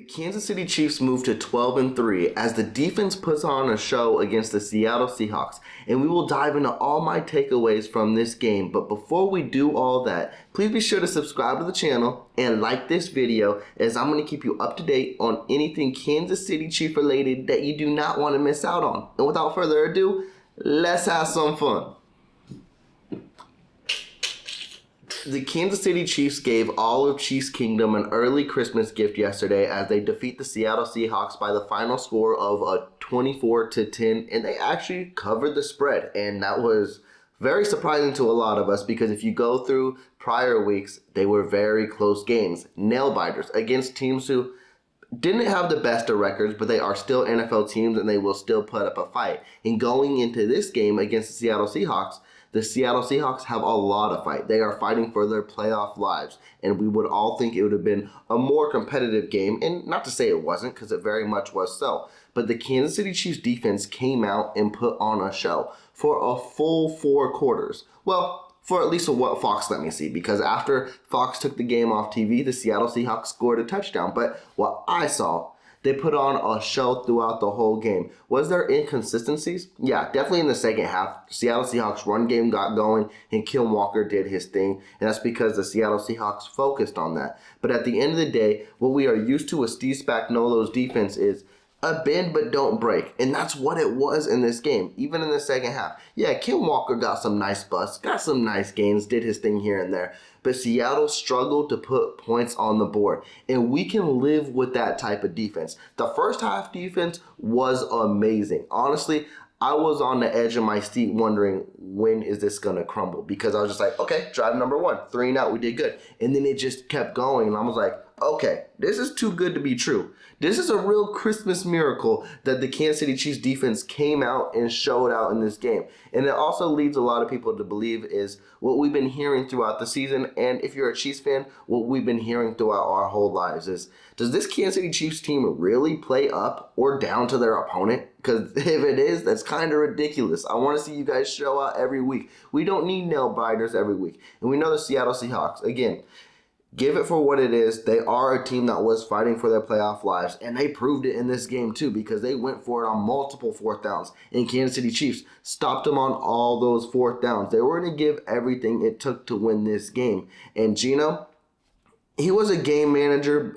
Kansas City Chiefs move to 12-3 as the defense puts on a show against the Seattle Seahawks, and we will dive into all my takeaways from this game. But before we do all that, please be sure to subscribe to the channel and like this video, as I'm going to keep you up to date on anything Kansas City Chief related that you do not want to miss out on. And without further ado, let's have some fun. The Kansas City Chiefs gave all of Chiefs Kingdom an early Christmas gift yesterday as they defeat the Seattle Seahawks by the final score of 24-10, and they actually covered the spread, and that was very surprising to a lot of us because if you go through prior weeks, they were very close games, nail-biters against teams who didn't have the best of records, but they are still NFL teams and they will still put up a fight. And going into this game against the Seattle Seahawks have a lot of fight. They are fighting for their playoff lives, and we would all think it would have been a more competitive game, and not to say it wasn't, because it very much was so. But the Kansas City Chiefs defense came out and put on a show for a full 4 quarters. Well, for at least what Fox let me see, because after Fox took the game off TV, the Seattle Seahawks scored a touchdown. But what I saw, they put on a show throughout the whole game. Was there inconsistencies? Yeah, definitely in the second half. Seattle Seahawks run game got going and Kim Walker did his thing, and that's because the Seattle Seahawks focused on that. But at the end of the day, what we are used to with Steve Spagnuolo's defense is a bend but don't break, and that's what it was in this game, even in the second half. Yeah, Kim Walker got some nice busts, got some nice gains, did his thing here and there, but Seattle struggled to put points on the board, and we can live with that type of defense. The first half defense was amazing. Honestly, I was on the edge of my seat wondering, when is this going to crumble? Because I was just like, okay, drive number 1, 3 and out, we did good. And then it just kept going, and I was like, okay, this is too good to be true. This is a real Christmas miracle that the Kansas City Chiefs defense came out and showed out in this game. And it also leads a lot of people to believe is what we've been hearing throughout the season. And if you're a Chiefs fan, what we've been hearing throughout our whole lives is, does this Kansas City Chiefs team really play up or down to their opponent? Because if it is, that's kind of ridiculous. I want to see you guys show out every week. We don't need nail-biters every week. And we know the Seattle Seahawks, again, give it for what it is. They are a team that was fighting for their playoff lives, and they proved it in this game too because they went for it on multiple 4th downs, and Kansas City Chiefs stopped them on all those 4th downs. They were going to give everything it took to win this game. And Gino, he was a game manager,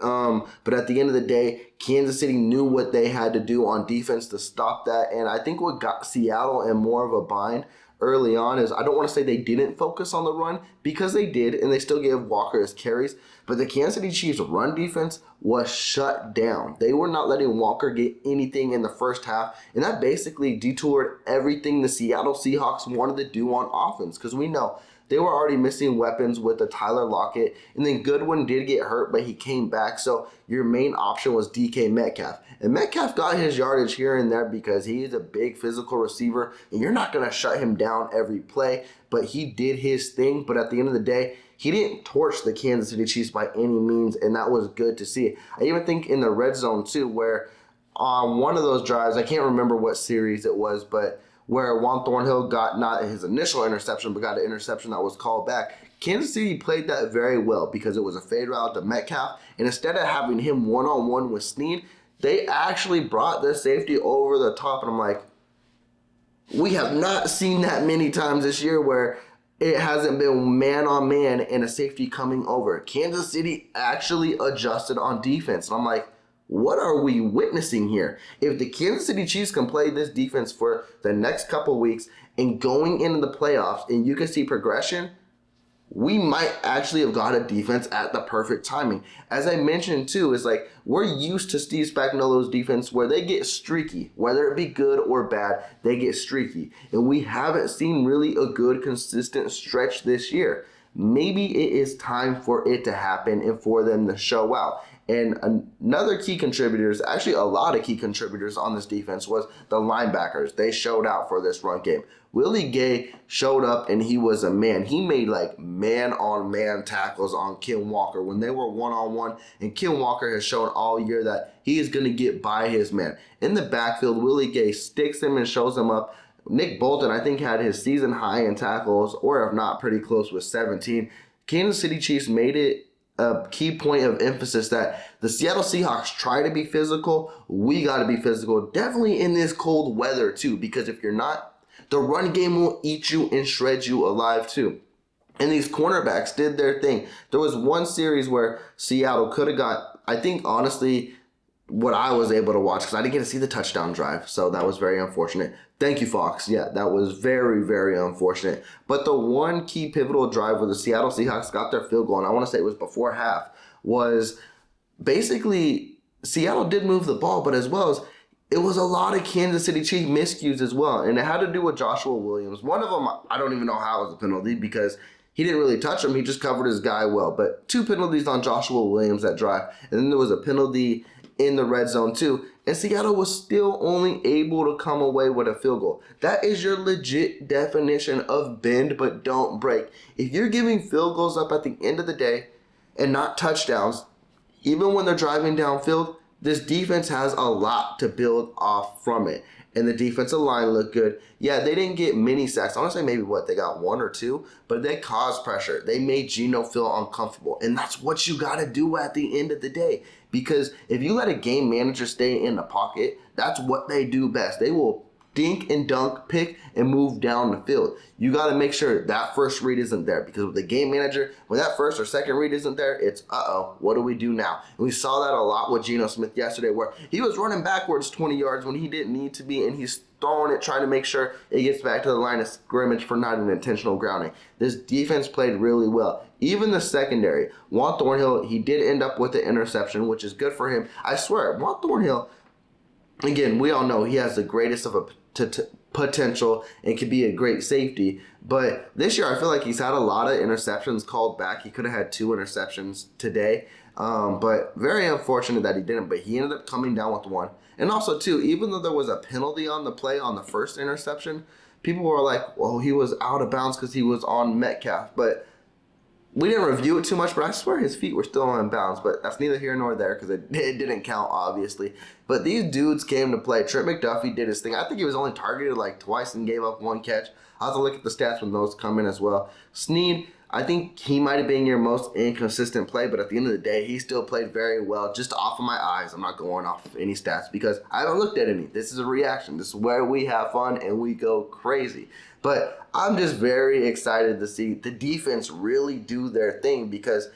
but at the end of the day, Kansas City knew what they had to do on defense to stop that, and I think what got Seattle in more of a bind early on is, I don't want to say they didn't focus on the run, because they did, and they still gave Walker his carries, but the Kansas City Chiefs run defense was shut down. They were not letting Walker get anything in the first half, and that basically detoured everything the Seattle Seahawks wanted to do on offense, because we know they were already missing weapons with the Tyler Lockett, and then Goodwin did get hurt, but he came back, so your main option was DK Metcalf. And Metcalf got his yardage here and there because he is a big physical receiver, and you're not going to shut him down every play, but he did his thing. But at the end of the day, he didn't torch the Kansas City Chiefs by any means, and that was good to see. I even think in the red zone, too, where on one of those drives, I can't remember what series it was, but where Juan Thornhill got not his initial interception, but got an interception that was called back. Kansas City played that very well because it was a fade route to Metcalf, and instead of having him one-on-one with Snead, they actually brought the safety over the top, and I'm like, we have not seen that many times this year where it hasn't been man-on-man and a safety coming over. Kansas City actually adjusted on defense, and I'm like, what are we witnessing here? If the Kansas City Chiefs can play this defense for the next couple weeks and going into the playoffs, and you can see progression, we might actually have got a defense at the perfect timing. As I mentioned too, it's like we're used to Steve Spagnuolo's defense where they get streaky. Whether it be good or bad, they get streaky. And we haven't seen really a good, consistent stretch this year. Maybe it is time for it to happen and for them to show out. And another key contributors, actually a lot of key contributors on this defense, was the linebackers. They showed out for this run game. Willie Gay showed up and he was a man. He made like man-on-man tackles on Kim Walker when they were one-on-one. And Kim Walker has shown all year that he is going to get by his man. In the backfield, Willie Gay sticks him and shows him up. Nick Bolton, I think, had his season high in tackles, or if not, pretty close with 17. Kansas City Chiefs made it a key point of emphasis that the Seattle Seahawks try to be physical. We got to be physical, definitely in this cold weather too, because if you're not, the run game will eat you and shred you alive too. And these cornerbacks did their thing. There was one series where Seattle could have got, I think honestly, what I was able to watch, because I didn't get to see the touchdown drive, so that was very unfortunate. Thank you, Fox. Yeah, that was very, very unfortunate. But the one key pivotal drive where the Seattle Seahawks got their field goal, and I want to say it was before half, was basically Seattle did move the ball, but as well as it was a lot of Kansas City Chiefs miscues as well, and it had to do with Joshua Williams. One of them, I don't even know how it was a penalty because he didn't really touch him. He just covered his guy well. But 2 penalties on Joshua Williams that drive, and then there was a penalty in the red zone too, and Seattle was still only able to come away with a field goal. That is your legit definition of bend but don't break. If you're giving field goals up at the end of the day and not touchdowns, even when they're driving downfield, this defense has a lot to build off from it. And the defensive line looked good. Yeah, they didn't get many sacks. I want to say maybe they got 1 or 2, but they caused pressure. They made Geno feel uncomfortable. And that's what you got to do at the end of the day. Because if you let a game manager stay in the pocket, that's what they do best. They will dink and dunk, pick, and move down the field. You got to make sure that first read isn't there, because with the game manager, when that first or second read isn't there, it's, what do we do now? And we saw that a lot with Geno Smith yesterday, where he was running backwards 20 yards when he didn't need to be, and he's throwing it, trying to make sure it gets back to the line of scrimmage for not an intentional grounding. This defense played really well. Even the secondary, Juan Thornhill, he did end up with the interception, which is good for him. I swear, Juan Thornhill, again, we all know he has the greatest of a potential and could be a great safety. But this year, I feel like he's had a lot of interceptions called back. He could have had 2 interceptions today. But very unfortunate that he didn't. But he ended up coming down with 1. And also, too, even though there was a penalty on the play on the first interception, people were like, well, he was out of bounds because he was on Metcalf. But we didn't review it too much, but I swear his feet were still in bounds. But that's neither here nor there because it didn't count, obviously. But these dudes came to play. Trent McDuffie did his thing. I think he was only targeted like twice and gave up 1 catch. I'll have to look at the stats when those come in as well. Snead, I think he might have been your most inconsistent play, but at the end of the day, he still played very well. Just off of my eyes, I'm not going off of any stats because I haven't looked at any. This is a reaction. This is where we have fun and we go crazy. But I'm just very excited to see the defense really do their thing because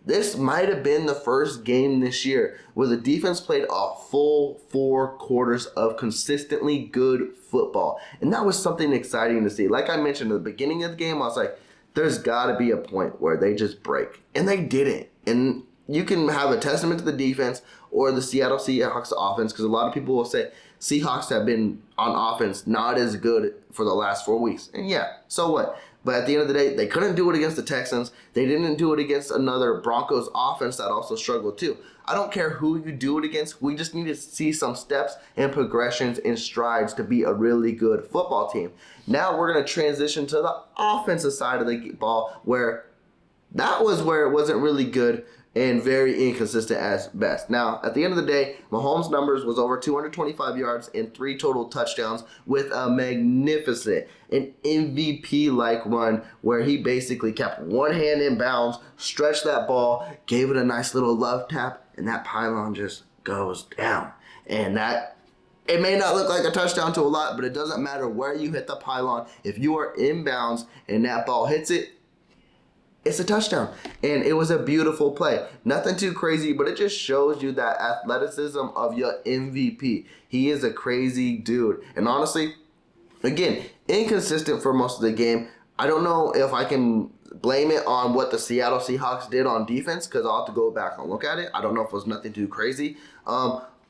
this might have been the first game this year where the defense played a full 4 quarters of consistently good football. And that was something exciting to see. Like I mentioned at the beginning of the game, I was like, there's got to be a point where they just break. And they didn't. And you can have a testament to the defense or the Seattle Seahawks offense because a lot of people will say Seahawks have been on offense not as good for the last 4 weeks. And yeah, so what? But at the end of the day, they couldn't do it against the Texans. They didn't do it against another Broncos offense that also struggled too. I don't care who you do it against. We just need to see some steps and progressions and strides to be a really good football team. Now we're going to transition to the offensive side of the ball where that was where it wasn't really good and very inconsistent at best. Now, at the end of the day, Mahomes' numbers was over 225 yards and 3 total touchdowns with a magnificent, an MVP-like run where he basically kept one hand in bounds, stretched that ball, gave it a nice little love tap, and that pylon just goes down. And that, it may not look like a touchdown to a lot, but it doesn't matter where you hit the pylon. If you are in bounds and that ball hits it, it's a touchdown. And it was a beautiful play. Nothing too crazy, but it just shows you that athleticism of your MVP. He is a crazy dude. And honestly, again, inconsistent for most of the game. I don't know if I can blame it on what the Seattle Seahawks did on defense because I'll have to go back and look at it. I don't know if it was nothing too crazy.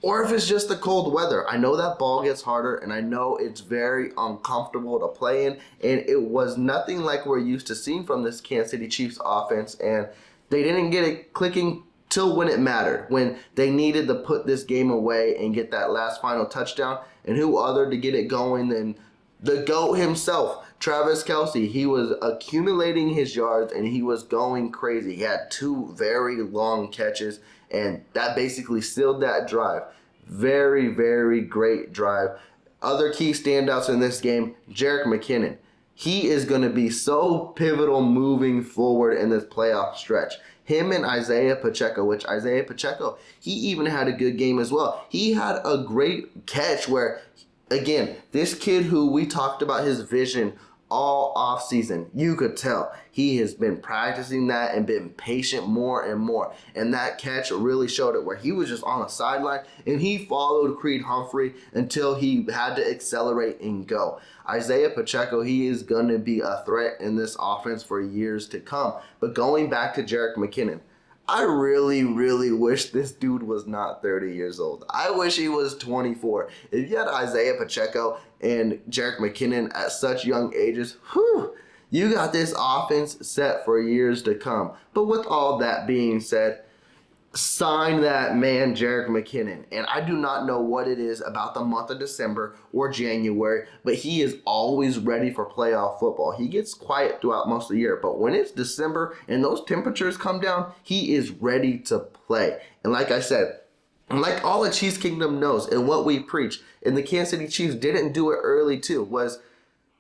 Or if it's just the cold weather. I know that ball gets harder, and I know it's very uncomfortable to play in, and it was nothing like we're used to seeing from this Kansas City Chiefs offense, and they didn't get it clicking till when it mattered, when they needed to put this game away and get that last final touchdown, and who other to get it going than the GOAT himself, Travis Kelce. He was accumulating his yards, and he was going crazy. He had 2 very long catches, and that basically sealed that drive. Very, very great drive. Other key standouts in this game, Jerick McKinnon. He is going to be so pivotal moving forward in this playoff stretch. Him and Isaiah Pacheco, which Isaiah Pacheco, he even had a good game as well. He had a great catch where, again, this kid who we talked about his vision all off season, you could tell he has been practicing that and been patient more and more. And that catch really showed it, where he was just on the sideline and he followed Creed Humphrey until he had to accelerate and go. Isaiah Pacheco, he is going to be a threat in this offense for years to come. But going back to Jerick McKinnon, I really, really wish this dude was not 30 years old. I wish he was 24. If you had Isaiah Pacheco and Jerick McKinnon at such young ages, you got this offense set for years to come. But with all that being said, sign that man, Jerick McKinnon. And I do not know what it is about the month of December or January, but he is always ready for playoff football. He gets quiet throughout most of the year, but when it's December and those temperatures come down, he is ready to play. And like I said, like all the Chiefs Kingdom knows and what we preach, and the Kansas City Chiefs didn't do it early too, was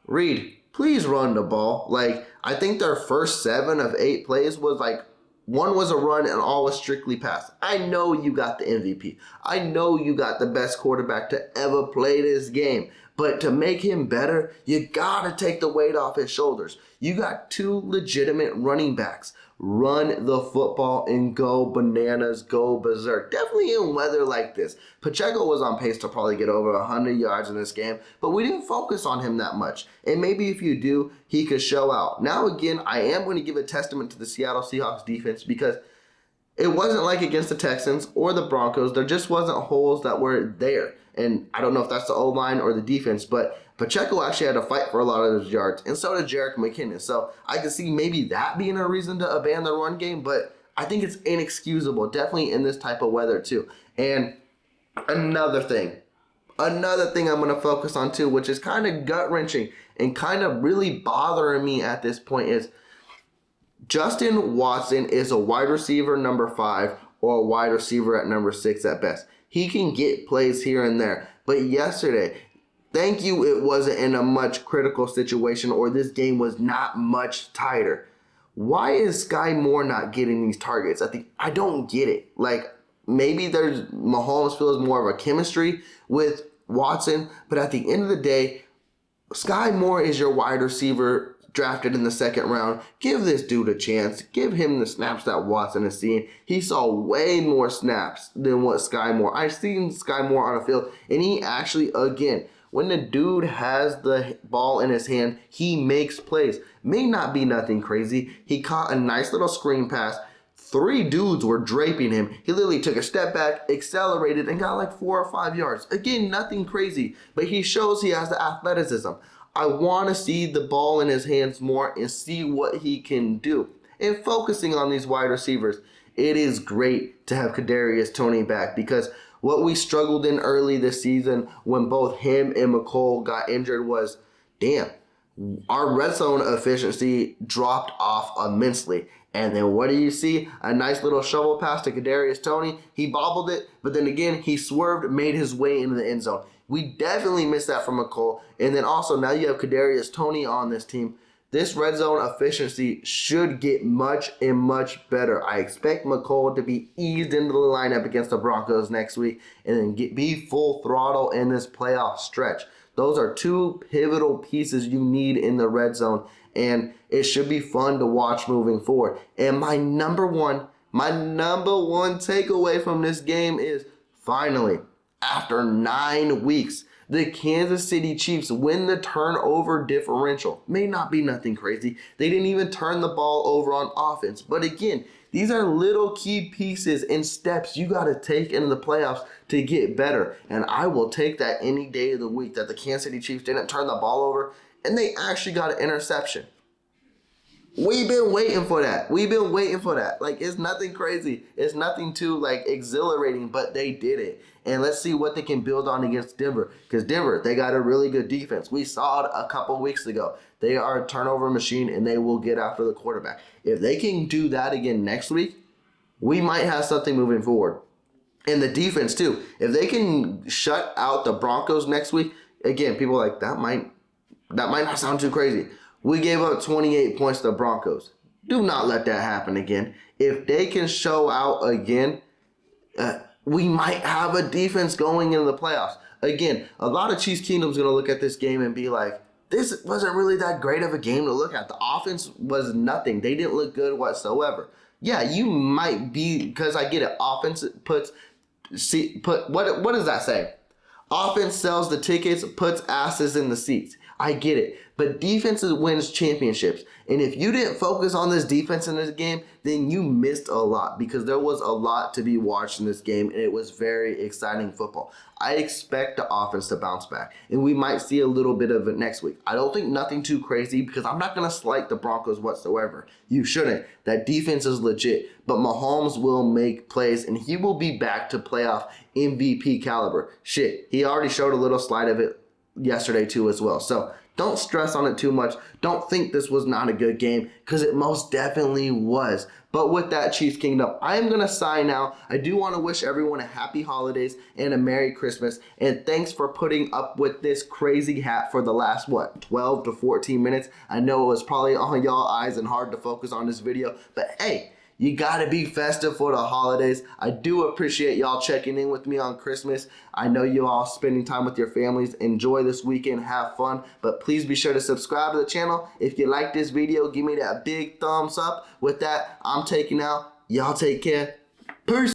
Reed, please run the ball. Like, I think their first 7 of 8 plays was like, one was a run and all was strictly pass. I know you got the MVP. I know you got the best quarterback to ever play this game. But to make him better, you got to take the weight off his shoulders. You got 2 legitimate running backs. Run the football and go bananas, go berserk. Definitely in weather like this. Pacheco was on pace to probably get over 100 yards in this game, but we didn't focus on him that much. And maybe if you do, he could show out. Now again, I am going to give a testament to the Seattle Seahawks defense, because it wasn't like against the Texans or the Broncos. There just wasn't holes that were there. And I don't know if that's the O-line or the defense, but Pacheco actually had to fight for a lot of those yards, and so did Jerick McKinnon. So I can see maybe that being a reason to abandon the run game, but I think it's inexcusable, definitely in this type of weather too. And another thing I'm going to focus on too, which is kind of gut-wrenching and kind of really bothering me at this point, is Justin Watson is a wide receiver number 5 or a wide receiver at number 6 at best. He can get plays here and there. But yesterday, thank you, it wasn't in a much critical situation, or this game was not much tighter. Why is Sky Moore not getting these targets? I don't get it. Like, maybe Mahomes feels more of a chemistry with Watson, but at the end of the day, Sky Moore is your wide receiver drafted in the 2nd round. Give this dude a chance. Give him the snaps that Watson is seeing. He saw way more snaps than what Sky Moore. I've seen Sky Moore on the field, and he actually, again, when the dude has the ball in his hand, he makes plays. May not be nothing crazy. He caught a nice little screen pass. 3 dudes were draping him. He literally took a step back, accelerated, and got like 4 or 5 yards. Again, nothing crazy, but he shows he has the athleticism. I want to see the ball in his hands more and see what he can do. And focusing on these wide receivers, it is great to have Kadarius Toney back, because what we struggled in early this season when both him and McCole got injured was, damn, our red zone efficiency dropped off immensely. And then what do you see? A nice little shovel pass to Kadarius Toney. He bobbled it, but then again, he swerved, made his way into the end zone. We definitely missed that from McCole. And then also, now you have Kadarius Toney on this team. This red zone efficiency should get much and much better. I expect McCole to be eased into the lineup against the Broncos next week and then be full throttle in this playoff stretch. Those are 2 pivotal pieces you need in the red zone, and it should be fun to watch moving forward. And my number one takeaway from this game is, finally, after 9 weeks, the Kansas City Chiefs win the turnover differential. May not be nothing crazy. They didn't even turn the ball over on offense. But again, these are little key pieces and steps you got to take into the playoffs to get better. And I will take that any day of the week, that the Kansas City Chiefs didn't turn the ball over and they actually got an interception. We've been waiting for that. Like, it's nothing crazy. It's nothing too, like, exhilarating, but they did it. And let's see what they can build on against Denver. Because Denver, they got a really good defense. We saw it a couple weeks ago. They are a turnover machine, and they will get after the quarterback. If they can do that again next week, we might have something moving forward. And the defense, too. If they can shut out the Broncos next week, again, people are like, that might not sound too crazy. We gave up 28 points to the Broncos. Do not let that happen again. If they can show out again, we might have a defense going into the playoffs. Again, a lot of Chiefs Kingdom's going to look at this game and be like, this wasn't really that great of a game to look at. The offense was nothing. They didn't look good whatsoever. Yeah, you might be, because I get it. Offense what does that say? Offense sells the tickets, puts asses in the seats. I get it. But defense wins championships. And if you didn't focus on this defense in this game, then you missed a lot, because there was a lot to be watched in this game, and it was very exciting football. I expect the offense to bounce back, and we might see a little bit of it next week. I don't think nothing too crazy, because I'm not going to slight the Broncos whatsoever. You shouldn't. That defense is legit. But Mahomes will make plays, and he will be back to playoff MVP caliber. Shit, he already showed a little slide of it yesterday too as well. So don't stress on it too much. Don't think this was not a good game, because it most definitely was. But with that, Chiefs Kingdom, I am going to sign out. I do want to wish everyone a happy holidays and a Merry Christmas. And thanks for putting up with this crazy hat for the last, 12 to 14 minutes. I know it was probably on y'all eyes and hard to focus on this video. But hey, you gotta be festive for the holidays. I do appreciate y'all checking in with me on Christmas. I know you all spending time with your families. Enjoy this weekend, have fun. But please be sure to subscribe to the channel. If you like this video, give me that big thumbs up. With that, I'm taking out. Y'all take care. Peace.